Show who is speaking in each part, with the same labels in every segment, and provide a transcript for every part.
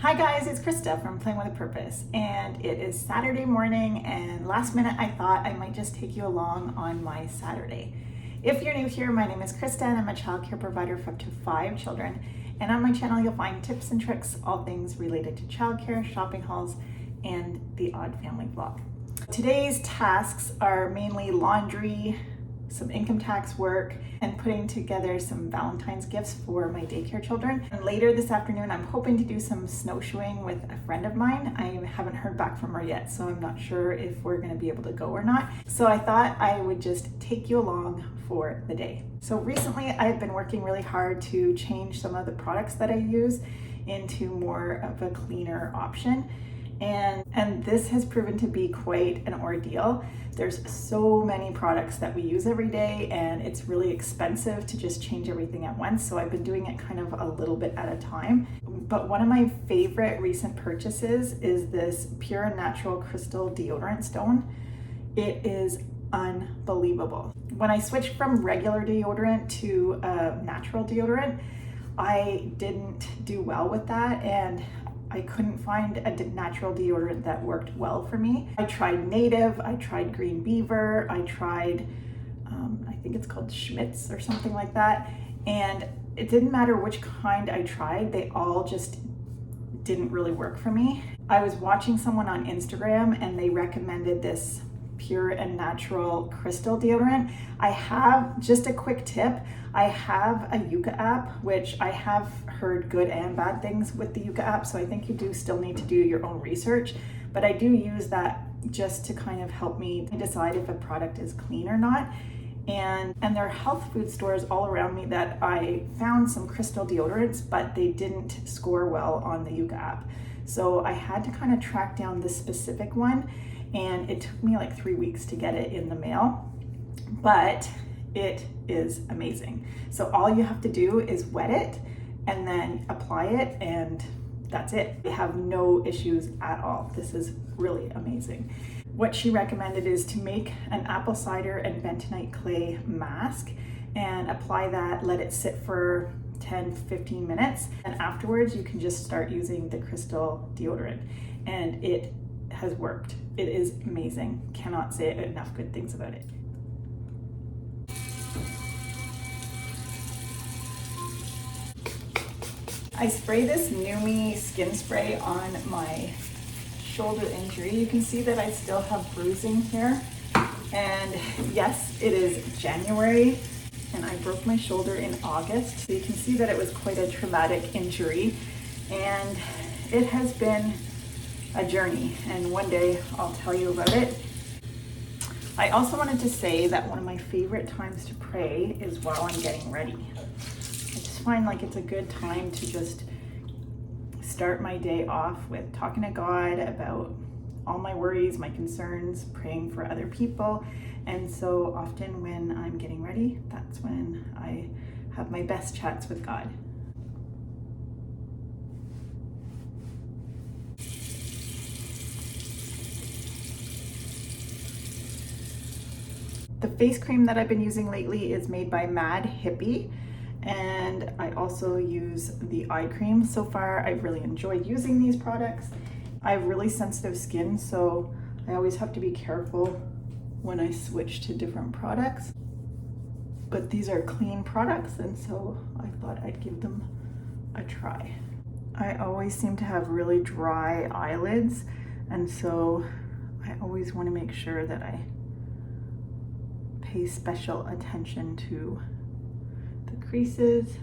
Speaker 1: Hi guys, it's Krista from Playing with a Purpose, and it is Saturday morning, and last minute I thought I might just take you along on my Saturday. If you're new here, my name is Krista and I'm a childcare provider for up to 5 children, and on my channel you'll find tips and tricks, all things related to childcare, shopping hauls, and the odd family vlog. Today's tasks are mainly laundry, some income tax work, and putting together some Valentine's gifts for my daycare children. And later this afternoon, I'm hoping to do some snowshoeing with a friend of mine. I haven't heard back from her yet, so I'm not sure if we're gonna be able to go or not. So I thought I would just take you along for the day. So recently, I've been working really hard to change some of the products that I use into more of a cleaner option. And this has proven to be quite an ordeal. There's so many products that we use every day, and it's really expensive to just change everything at once. So I've been doing it kind of a little bit at a time. But one of my favorite recent purchases is this Pure and Natural Crystal Deodorant Stone. It is unbelievable. When I switched from regular deodorant to natural deodorant, I didn't do well with that, and I couldn't find a natural deodorant that worked well for me. I tried Native, I tried Green Beaver, I tried, I think it's called Schmidt's or something like that. And it didn't matter which kind I tried, they all just didn't really work for me. I was watching someone on Instagram and they recommended this Pure and Natural Crystal Deodorant. I have, just a quick tip, I have a Yuka app, which I have heard good and bad things with the Yuka app, so I think you do still need to do your own research, but I do use that just to kind of help me decide if a product is clean or not. And there are health food stores all around me that I found some crystal deodorants, but they didn't score well on the Yuka app. So I had to kind of track down this specific one, and it took me like 3 weeks to get it in the mail, but it is amazing. So all you have to do is wet it and then apply it, and that's it. I have no issues at all. This is really amazing. What she recommended is to make an apple cider and bentonite clay mask and apply that, let it sit for 10-15 minutes, and afterwards you can just start using the crystal deodorant, and it has worked. It is amazing. Cannot say enough good things about it. I spray this Numi skin spray on my shoulder injury. You can see that I still have bruising here. And yes, it is January and I broke my shoulder in August. So you can see that it was quite a traumatic injury, and it has been a journey, and one day I'll tell you about it. I also wanted to say that one of my favorite times to pray is while I'm getting ready. I just find like it's a good time to just start my day off with talking to God about all my worries, my concerns, praying for other people. And so often when I'm getting ready, that's when I have my best chats with God. The face cream that I've been using lately is made by Mad Hippie, and I also use the eye cream. So far, I've really enjoyed using these products. I have really sensitive skin, so I always have to be careful when I switch to different products. But these are clean products, and so I thought I'd give them a try. I always seem to have really dry eyelids, and so I always want to make sure that I pay special attention to the creases.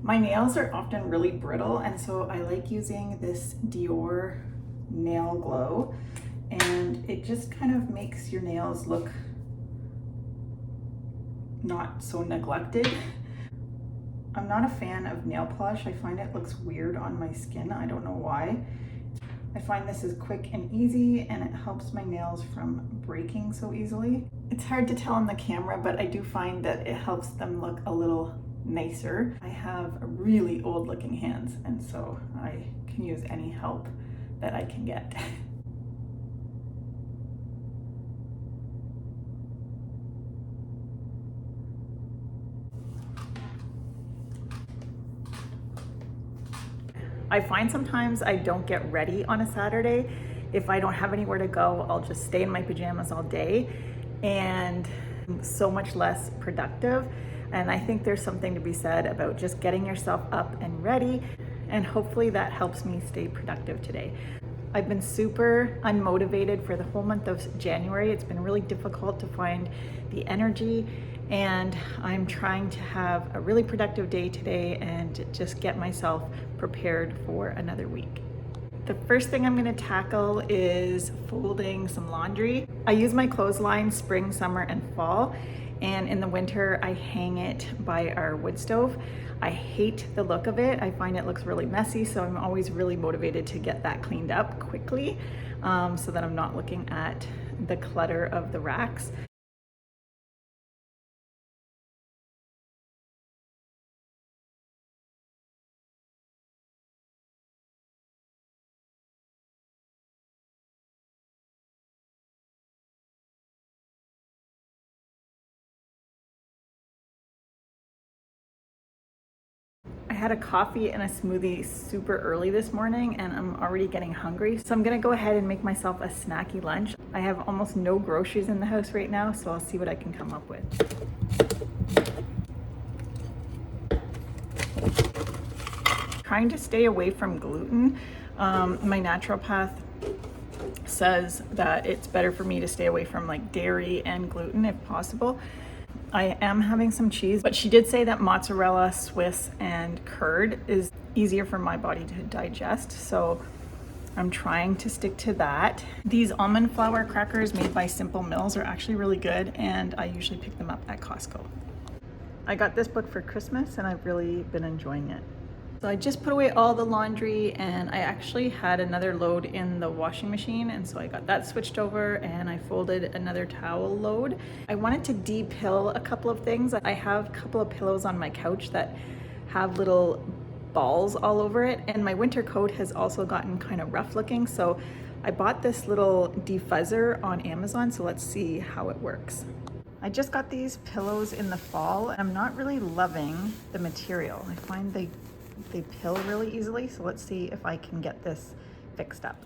Speaker 1: My nails are often really brittle, and so I like using this Dior Nail Glow, and it just kind of makes your nails look not so neglected. I'm not a fan of nail polish. I find it looks weird on my skin. I don't know why. I find this is quick and easy, and it helps my nails from breaking so easily. It's hard to tell on the camera, but I do find that it helps them look a little nicer. I have really old looking hands, and so I can use any help that I can get. I find sometimes I don't get ready on a Saturday. If I don't have anywhere to go, I'll just stay in my pajamas all day, and I'm so much less productive. And I think there's something to be said about just getting yourself up and ready, and hopefully that helps me stay productive today. I've been super unmotivated for the whole month of January. It's been really difficult to find the energy, and I'm trying to have a really productive day today and just get myself prepared for another week. The first thing I'm gonna tackle is folding some laundry. I use my clothesline spring, summer, and fall, and in the winter I hang it by our wood stove. I hate the look of it. I find it looks really messy, so I'm always really motivated to get that cleaned up quickly, so that I'm not looking at the clutter of the racks. I had a coffee and a smoothie super early this morning, and I'm already getting hungry. So I'm gonna go ahead and make myself a snacky lunch. I have almost no groceries in the house right now, so I'll see what I can come up with. Trying to stay away from gluten. My naturopath says that it's better for me to stay away from like dairy and gluten if possible. I am having some cheese, but she did say that mozzarella, Swiss, and curd is easier for my body to digest, so I'm trying to stick to that. These almond flour crackers made by Simple Mills are actually really good, and I usually pick them up at Costco. I got this book for Christmas, and I've really been enjoying it. So I just put away all the laundry, and I actually had another load in the washing machine, and so I got that switched over, and I folded another towel load. I wanted to de-pill a couple of things. I have a couple of pillows on my couch that have little balls all over it, and my winter coat has also gotten kind of rough looking, so I bought this little defuzzer on Amazon, so let's see how it works. I just got these pillows in the fall, and I'm not really loving the material. I find they pill really easily, so let's see if I can get this fixed up.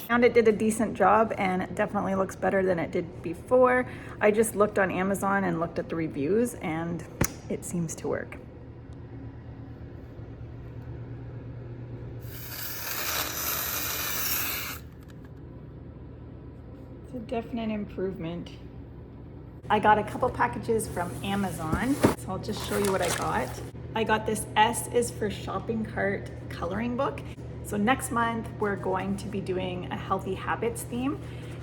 Speaker 1: Found it did a decent job, and it definitely looks better than it did before. I just looked on Amazon and looked at the reviews, and it seems to work. It's a definite improvement. I got a couple packages from Amazon, so I'll just show you what I got. I got this S is for shopping cart coloring book. So next month we're going to be doing a healthy habits theme,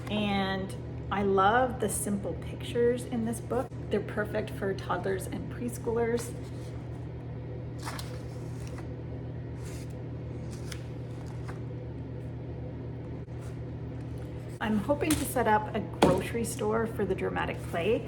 Speaker 1: and I love the simple pictures in this book. They're perfect for toddlers and preschoolers. I'm hoping to set up a grocery store for the dramatic play,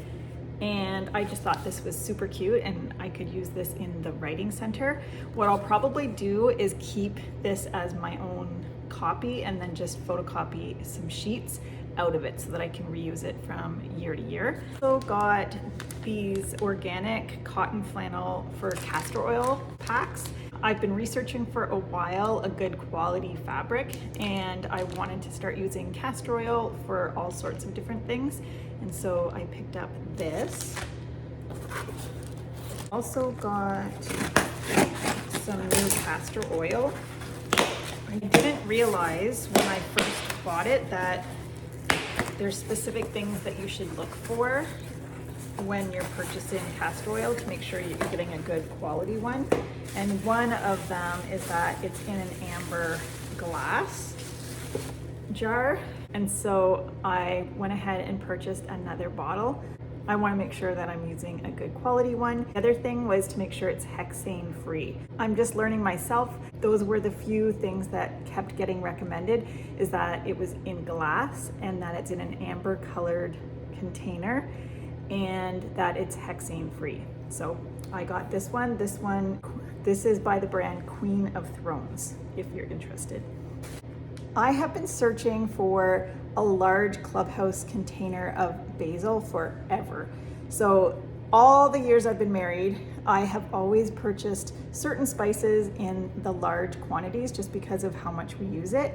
Speaker 1: and I just thought this was super cute and I could use this in the writing center. What I'll probably do is keep this as my own copy and then just photocopy some sheets out of it so that I can reuse it from year to year. Also got these organic cotton flannel for castor oil packs. I've been researching for a while a good quality fabric, and I wanted to start using castor oil for all sorts of different things, and so I picked up this. Also got some new castor oil. I didn't realize when I first bought it that there's specific things that you should look for when you're purchasing castor oil to make sure you're getting a good quality one. And one of them is that it's in an amber glass. jar, and so I went ahead and purchased another bottle. I want to make sure that I'm using a good quality one. The other thing was to make sure it's hexane free. I'm just learning myself. Those were the few things that kept getting recommended, is that it was in glass and that it's in an amber colored container and that it's hexane free. So I got this one. This is by the brand Queen of Thrones, if you're interested. I have been searching for a large clubhouse container of basil forever. So all the years I've been married, I have always purchased certain spices in the large quantities just because of how much we use it.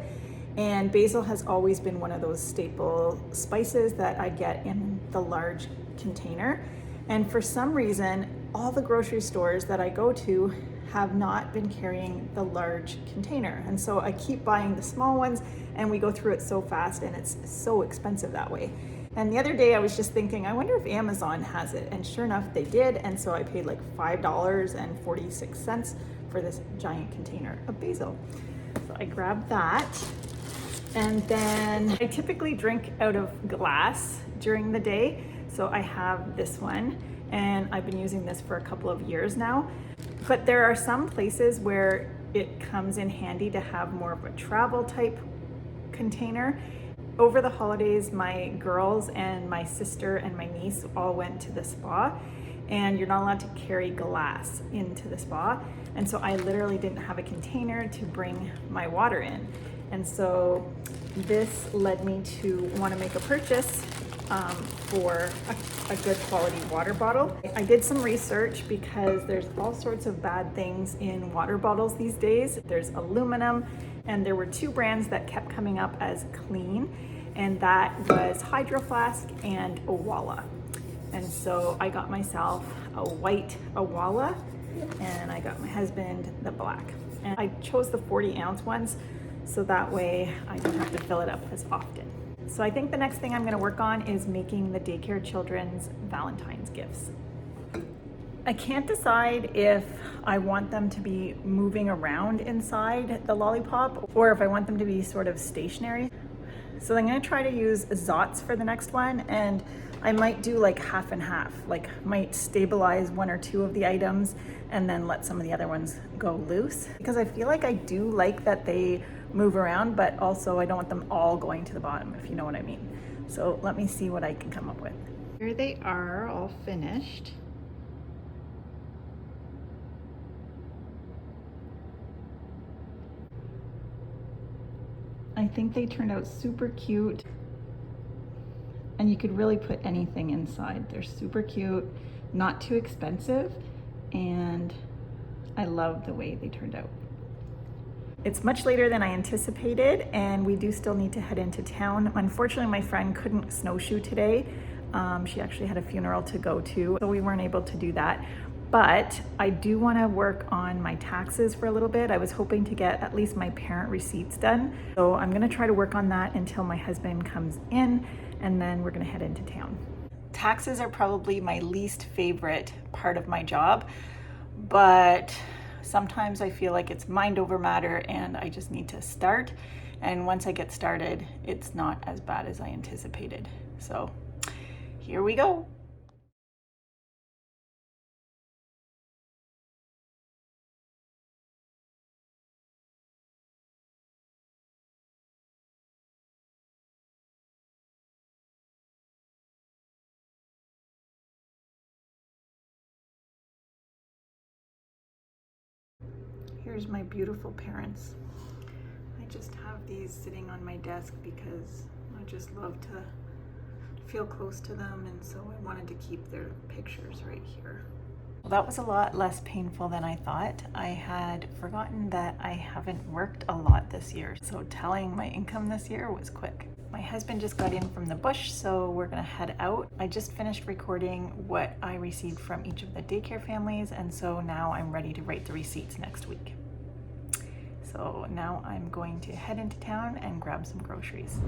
Speaker 1: And basil has always been one of those staple spices that I get in the large container. And for some reason, all the grocery stores that I go to have not been carrying the large container. And so I keep buying the small ones and we go through it so fast and it's so expensive that way. And the other day I was just thinking, I wonder if Amazon has it. And sure enough, they did. And so I paid like $5.46 for this giant container of basil. So I grabbed that. And then I typically drink out of glass during the day. So I have this one and I've been using this for a couple of years now. But there are some places where it comes in handy to have more of a travel type container. Over the holidays, my girls and my sister and my niece all went to the spa, and you're not allowed to carry glass into the spa. And so I literally didn't have a container to bring my water in. And so this led me to want to make a purchase for a good quality water bottle. I did some research because there's all sorts of bad things in water bottles these days. There's aluminum, and there were two brands that kept coming up as clean, and that was Hydro Flask and Owala. And so I got myself a white Owala, and I got my husband the black. And I chose the 40-ounce ones so that way I don't have to fill it up as often. So I think the next thing I'm going to work on is making the daycare children's Valentine's gifts. I can't decide if I want them to be moving around inside the lollipop or if I want them to be sort of stationary. So I'm going to try to use Zots for the next one, and I might do like half and half, like might stabilize one or two of the items and then let some of the other ones go loose, because I feel like I do like that they move around, but also I don't want them all going to the bottom, if you know what I mean. So let me see what I can come up with. Here they are, all finished. I think they turned out super cute, and you could really put anything inside. They're super cute, not too expensive, and I love the way they turned out. It's much later than I anticipated, and we do still need to head into town. Unfortunately, my friend couldn't snowshoe today. She actually had a funeral to go to, so we weren't able to do that. But I do want to work on my taxes for a little bit. I was hoping to get at least my parent receipts done. So I'm going to try to work on that until my husband comes in, and then we're going to head into town. Taxes are probably my least favorite part of my job, but sometimes I feel like it's mind over matter and I just need to start. And once I get started, it's not as bad as I anticipated. So here we go. Here's my beautiful parents. I just have these sitting on my desk because I just love to feel close to them, and so I wanted to keep their pictures right here. Well, that was a lot less painful than I thought. I had forgotten that I haven't worked a lot this year, so telling my income this year was quick. My husband just got in from the bush, so we're gonna head out. I just finished recording what I received from each of the daycare families, and so now I'm ready to write the receipts next week. So now I'm going to head into town and grab some groceries.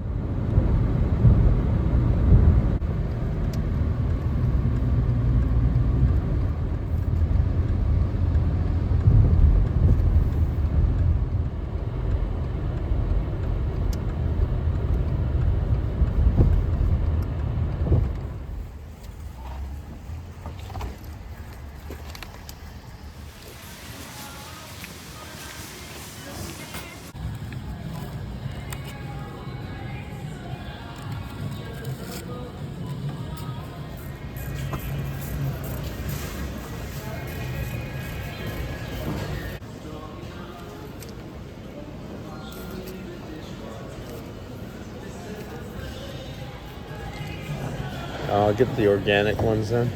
Speaker 2: I'll get the organic ones then.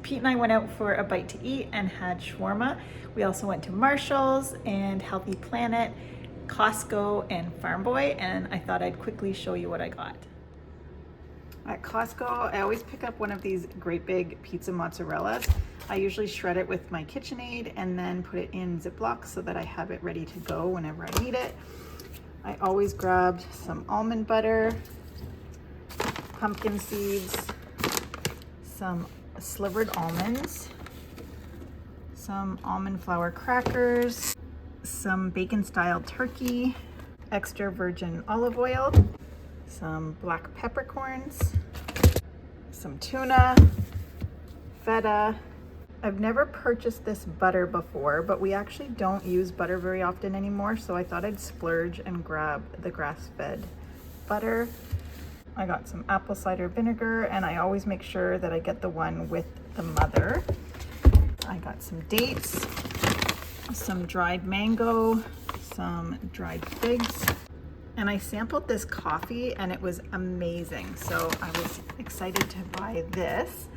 Speaker 1: Pete and I went out for a bite to eat and had shawarma. We also went to Marshall's and Healthy Planet, Costco, and Farm Boy, and I thought I'd quickly show you what I got. At Costco, I always pick up one of these great big pizza mozzarellas. I usually shred it with my KitchenAid and then put it in Ziploc so that I have it ready to go whenever I need it. I always grabbed some almond butter, pumpkin seeds, some slivered almonds, some almond flour crackers, some bacon style turkey, extra virgin olive oil, some black peppercorns, some tuna, feta. I've never purchased this butter before, but we actually don't use butter very often anymore, so I thought I'd splurge and grab the grass-fed butter. I got some apple cider vinegar, and I always make sure that I get the one with the mother. I got some dates, some dried mango, some dried figs, and I sampled this coffee and it was amazing. So I was excited to buy this.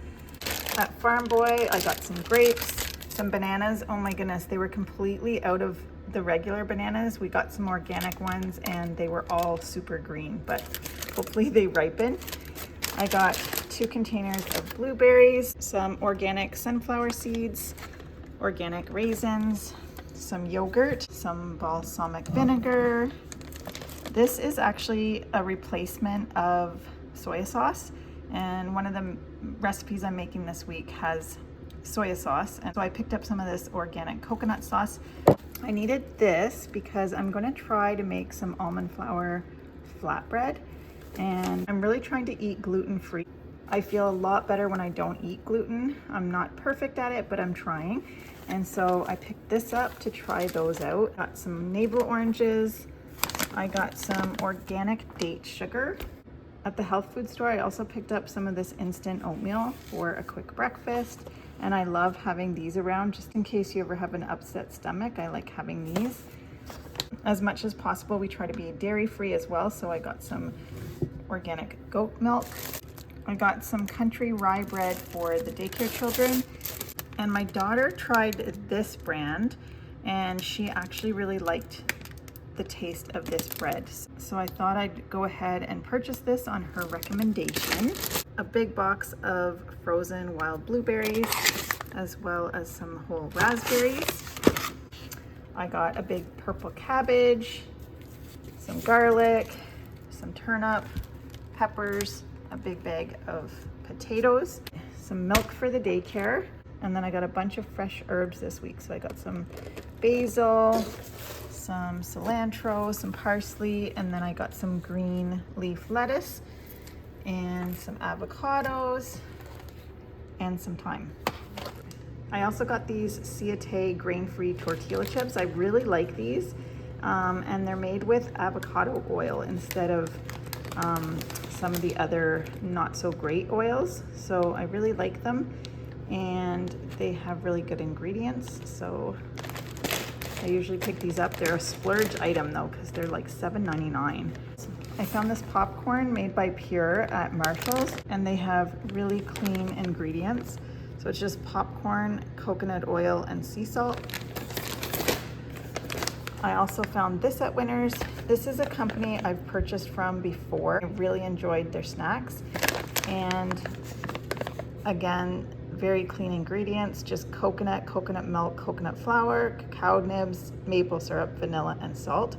Speaker 1: At Farm Boy, I got some grapes, some bananas. Oh my goodness, they were completely out of the regular bananas. We got some organic ones and they were all super green, but hopefully they ripen. I got 2 containers of blueberries, some organic sunflower seeds, organic raisins, some yogurt, some balsamic vinegar. This is actually a replacement of soy sauce, and one of the recipes I'm making this week has soy sauce, and so I picked up some of this organic coconut sauce. I needed this because I'm going to try to make some almond flour flatbread, and I'm really trying to eat gluten-free. I feel a lot better when I don't eat gluten. I'm not perfect at it, but I'm trying. And so I picked this up to try those out. Got some navel oranges. I got some organic date sugar. At the health food store, I also picked up some of this instant oatmeal for a quick breakfast. And I love having these around just in case you ever have an upset stomach. I like having these. As much as possible, we try to be dairy-free as well. So I got some organic goat milk. I got some country rye bread for the daycare children. And my daughter tried this brand and she actually really liked the taste of this bread. So I thought I'd go ahead and purchase this on her recommendation. A big box of frozen wild blueberries, as well as some whole raspberries. I got a big purple cabbage, some garlic, some turnip, peppers, a big bag of potatoes, some milk for the daycare, and then I got a bunch of fresh herbs this week. So I got some basil, some cilantro, some parsley, and then I got some green leaf lettuce and some avocados and some thyme. I also got these Ciate grain-free tortilla chips. I really like these, and they're made with avocado oil instead of some of the other not so great oils. So I really like them, and they have really good ingredients. So I usually pick these up. They're a splurge item though, because they're like $7.99. I found this popcorn made by Pure at Marshall's, and they have really clean ingredients. So it's just popcorn, coconut oil, and sea salt. I also found this at Winners. This is a company I've purchased from before. I really enjoyed their snacks. And again, very clean ingredients, just coconut, coconut milk, coconut flour, cacao nibs, maple syrup, vanilla, and salt.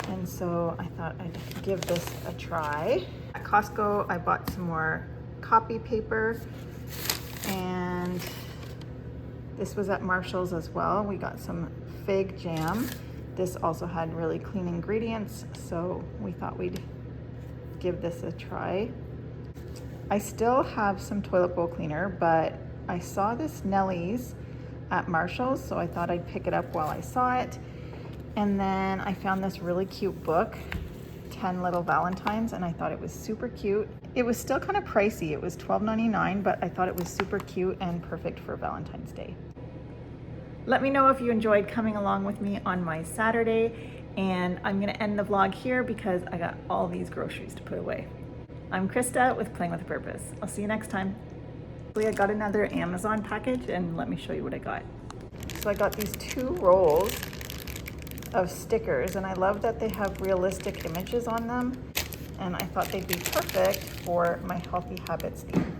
Speaker 1: And so I thought I'd give this a try. At Costco, I bought some more copy paper, and this was at Marshall's as well. We got some fig jam. This also had really clean ingredients, so we thought we'd give this a try. I still have some toilet bowl cleaner, but I saw this Nellie's at Marshall's, so I thought I'd pick it up while I saw it. And then I found this really cute book, 10 Little Valentines, and I thought it was super cute. It was still kind of pricey. It was $12.99, but I thought it was super cute and perfect for Valentine's Day. Let me know if you enjoyed coming along with me on my Saturday, and I'm gonna end the vlog here because I got all these groceries to put away. I'm Krista with Playing with a Purpose. I'll see you next time. I got another Amazon package, and let me show you what I got. So I got these 2 rolls of stickers, and I love that they have realistic images on them, and I thought they'd be perfect for my Healthy Habits theme.